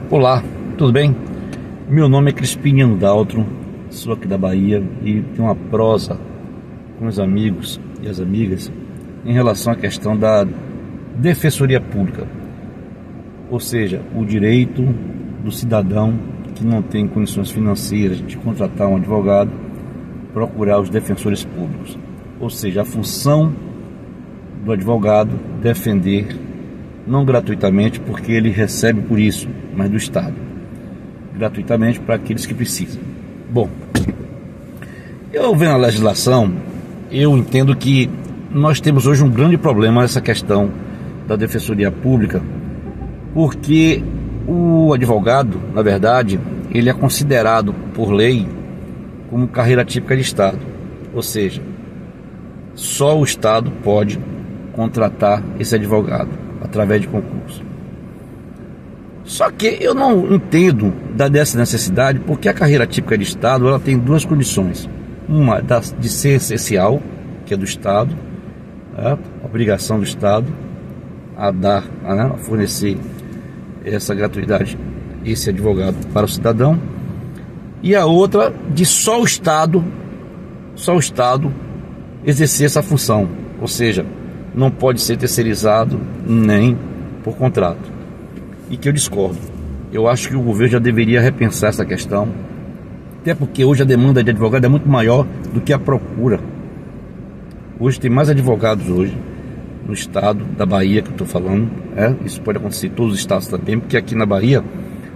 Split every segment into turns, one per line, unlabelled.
Olá, tudo bem? Meu nome é Crispiniano Daltro, sou aqui da Bahia e tenho uma prosa com os amigos e as amigas em relação à questão da defensoria pública, ou seja, o direito do cidadão que não tem condições financeiras de contratar um advogado procurar os defensores públicos, ou seja, a função do advogado defender não gratuitamente, porque ele recebe por isso, mas do Estado, gratuitamente para aqueles que precisam. Bom, eu vendo a legislação, eu entendo que nós temos hoje um grande problema nessa questão da defensoria pública, porque o advogado, na verdade, ele é considerado por lei como carreira típica de Estado, ou seja, só o Estado pode contratar esse advogado através de concurso. Só que eu não entendo dessa necessidade, porque a carreira típica de Estado ela tem duas condições: uma de ser essencial, que é do Estado, a obrigação do Estado a fornecer essa gratuidade, esse advogado para o cidadão, e a outra de só o Estado exercer essa função, ou seja, não pode ser terceirizado nem por contrato. E que eu discordo. Eu acho que o governo já deveria repensar essa questão, até porque hoje a demanda de advogado é muito maior do que a procura. Hoje tem mais advogados hoje no estado da Bahia que eu estou falando, isso pode acontecer em todos os estados também, porque aqui na Bahia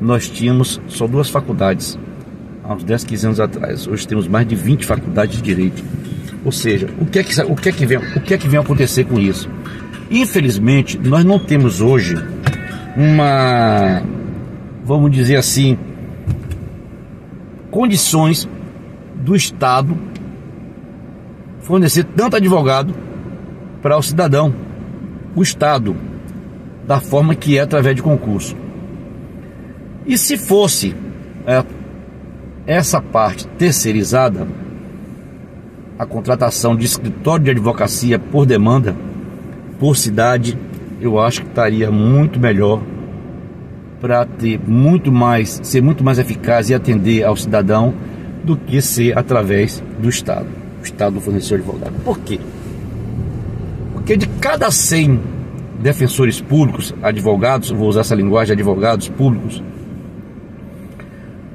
nós tínhamos só 2 faculdades há uns 10, 15 anos atrás. Hoje temos mais de 20 faculdades de direito. Ou seja, o que é que vem acontecer com isso? Infelizmente, nós não temos hoje vamos dizer assim, condições do Estado fornecer tanto advogado para o cidadão, o Estado, da forma que é através de concurso. E se fosse essa parte terceirizada, a contratação de escritório de advocacia por demanda, por cidade, eu acho que estaria muito melhor para ser muito mais eficaz e atender ao cidadão do que ser através do Estado. O Estado forneceu advogado. Por quê? Porque de cada 100 defensores públicos, advogados, vou usar essa linguagem, advogados públicos,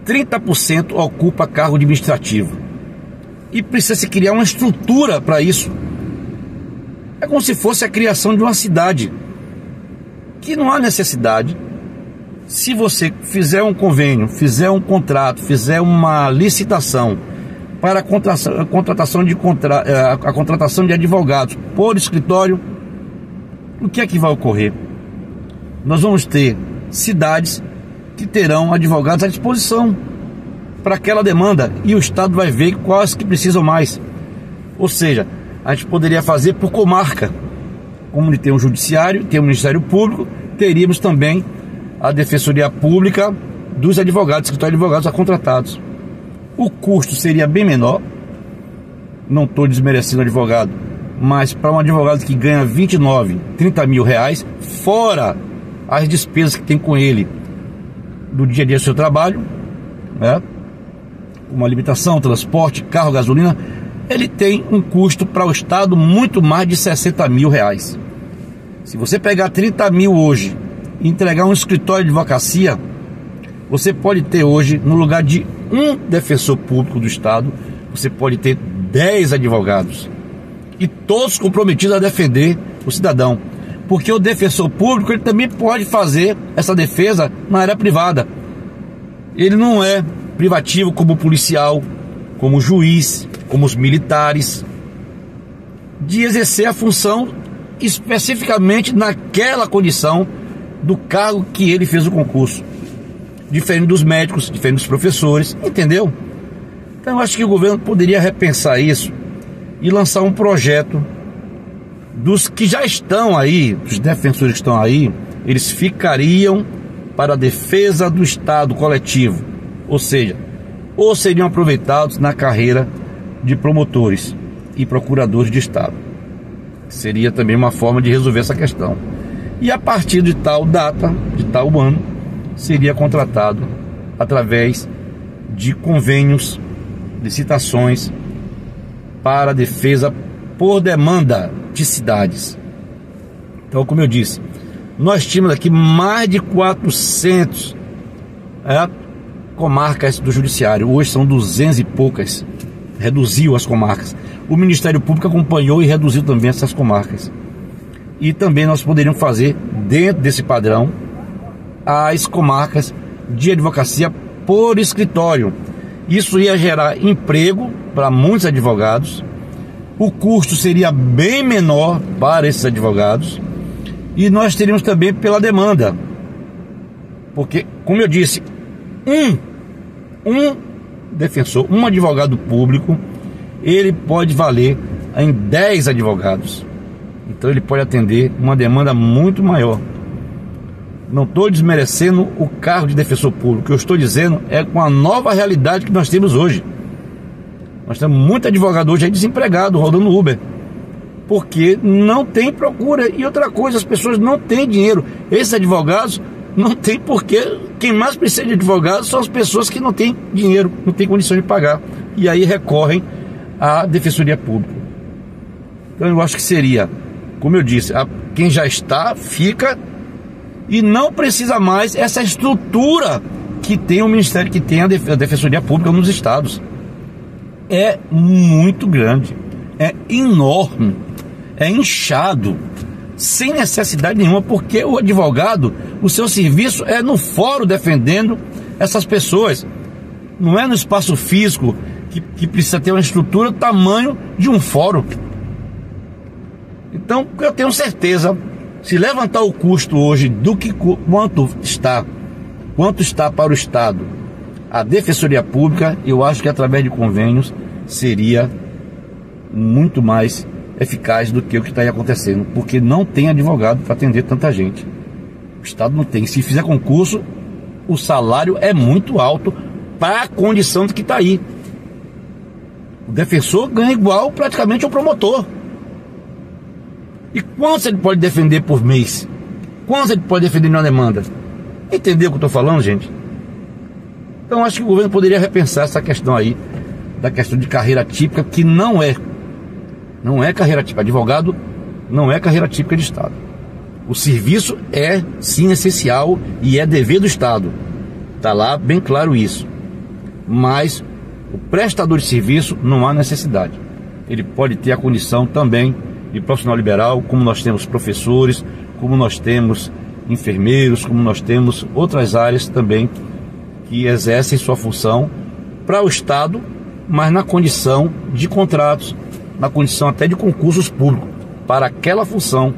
30% ocupa cargo administrativo. E precisa se criar uma estrutura para isso. É como se fosse a criação de uma cidade, que não há necessidade. Se você fizer um convênio, fizer um contrato, fizer uma licitação para a contratação de advogados por escritório, o que é que vai ocorrer? Nós vamos ter cidades que terão advogados à disposição para aquela demanda, e o Estado vai ver quais que precisam mais. Ou seja, a gente poderia fazer por comarca. Como tem um judiciário, tem um Ministério Público, teríamos também a defensoria pública dos advogados, escritórios de advogados contratados. O custo seria bem menor, não estou desmerecendo o advogado, mas para um advogado que ganha 29, 30 mil reais, fora as despesas que tem com ele do dia a dia do seu trabalho, uma alimentação, transporte, carro, gasolina, ele tem um custo para o Estado muito mais de 60 mil reais. Se você pegar 30 mil hoje e entregar um escritório de advocacia, você pode ter hoje, no lugar de um defensor público do Estado, você pode ter 10 advogados, e todos comprometidos a defender o cidadão, porque o defensor público ele também pode fazer essa defesa na área privada. Ele não é privativo como policial, como juiz, como os militares, de exercer a função especificamente naquela condição do cargo que ele fez o concurso, diferente dos médicos, diferente dos professores, entendeu? Então eu acho que o governo poderia repensar isso e lançar um projeto dos que já estão aí, os defensores que estão aí, eles ficariam para a defesa do Estado coletivo, ou seja, ou seriam aproveitados na carreira de promotores e procuradores de Estado. Seria também uma forma de resolver essa questão. E a partir de tal data, de tal ano, seria contratado através de convênios, licitações para a defesa por demanda de cidades. Então, como eu disse, nós tínhamos aqui mais de 400 comarcas do judiciário. Hoje são 200 e poucas. Reduziu as comarcas. O Ministério Público acompanhou e reduziu também essas comarcas. E também nós poderíamos fazer, dentro desse padrão, as comarcas de advocacia por escritório. Isso ia gerar emprego para muitos advogados. O custo seria bem menor para esses advogados. E nós teríamos também pela demanda. Porque, como eu disse, um defensor, um advogado público, ele pode valer em 10 advogados. Então ele pode atender uma demanda muito maior. Não estou desmerecendo o cargo de defensor público. O que eu estou dizendo é com a nova realidade que nós temos hoje. Nós temos muito advogado hoje aí desempregado, rodando Uber, porque não tem procura. E outra coisa, as pessoas não têm dinheiro. Esses advogados não têm, porque quem mais precisa de advogados são as pessoas que não têm dinheiro, não têm condição de pagar, e aí recorrem à defensoria pública. Então eu acho que seria, como eu disse, quem já está, fica, e não precisa mais essa estrutura que tem o Ministério, que tem a defensoria pública nos estados. É muito grande, é enorme, é inchado, sem necessidade nenhuma, porque o advogado, o seu serviço é no fórum defendendo essas pessoas, não é no espaço físico que precisa ter uma estrutura do tamanho de um fórum. Então eu tenho certeza, se levantar o custo hoje do que quanto está para o Estado a defensoria pública, eu acho que através de convênios seria muito mais eficaz do que o que está aí acontecendo, porque não tem advogado para atender tanta gente. O Estado não tem. Se fizer concurso, o salário é muito alto para a condição de que está aí. O defensor ganha igual praticamente ao promotor. E quantos ele pode defender por mês? Quantos ele pode defender numa demanda? Entendeu o que eu estou falando, gente? Então acho que o governo poderia repensar essa questão aí, da questão de carreira típica, que não é carreira típica. Advogado não é carreira típica de Estado. O serviço é sim essencial e é dever do Estado. Está lá bem claro isso. Mas o prestador de serviço não há necessidade. Ele pode ter a condição também de profissional liberal, como nós temos professores, como nós temos enfermeiros, como nós temos outras áreas também que exercem sua função para o Estado, mas na condição de contratos, na condição até de concursos públicos, para aquela função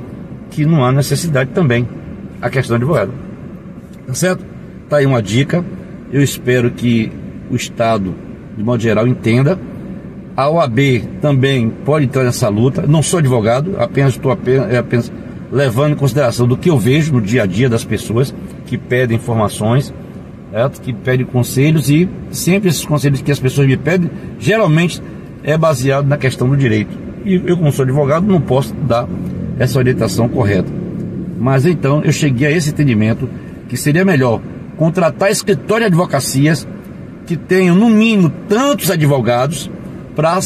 que não há necessidade também, a questão de advogado. Tá certo? Tá aí uma dica. Eu espero que o Estado, de modo geral, entenda. A OAB também pode entrar nessa luta. Não sou advogado, estou apenas levando em consideração do que eu vejo no dia a dia das pessoas que pedem informações, que pedem conselhos, e sempre esses conselhos que as pessoas me pedem, geralmente é baseado na questão do direito. E eu, como sou advogado, não posso dar essa orientação correta. Mas então eu cheguei a esse entendimento que seria melhor contratar escritório de advocacias que tenham no mínimo tantos advogados para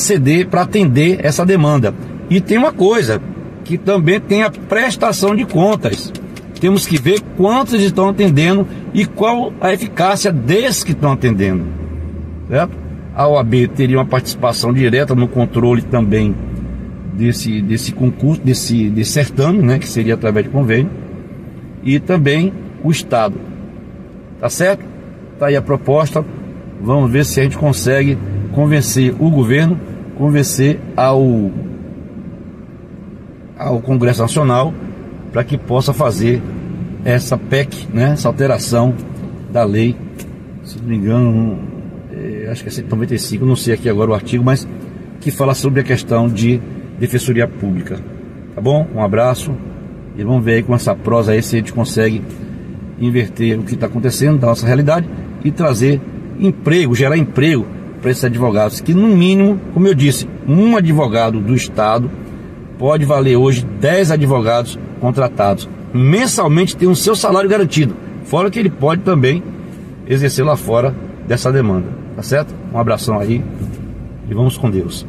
atender essa demanda. E tem uma coisa, que também tem a prestação de contas. Temos que ver quantos estão atendendo e qual a eficácia desses que estão atendendo, certo? A OAB teria uma participação direta no controle também desse concurso, desse certame, né, que seria através de convênio, e também o Estado. Tá certo? Tá aí a proposta. Vamos ver se a gente consegue convencer o governo, convencer ao Congresso Nacional, para que possa fazer essa PEC, né, essa alteração da lei, se não me engano, acho que é 195, não sei aqui agora o artigo, mas que fala sobre a questão de defensoria pública. Tá bom? Um abraço, e vamos ver aí com essa prosa aí se a gente consegue inverter o que está acontecendo da nossa realidade e trazer emprego, gerar emprego para esses advogados, que no mínimo, como eu disse, um advogado do Estado pode valer hoje 10 advogados contratados. Mensalmente tem o seu salário garantido, Fora que ele pode também exercer lá fora dessa demanda, tá certo? Um abração aí e vamos com Deus.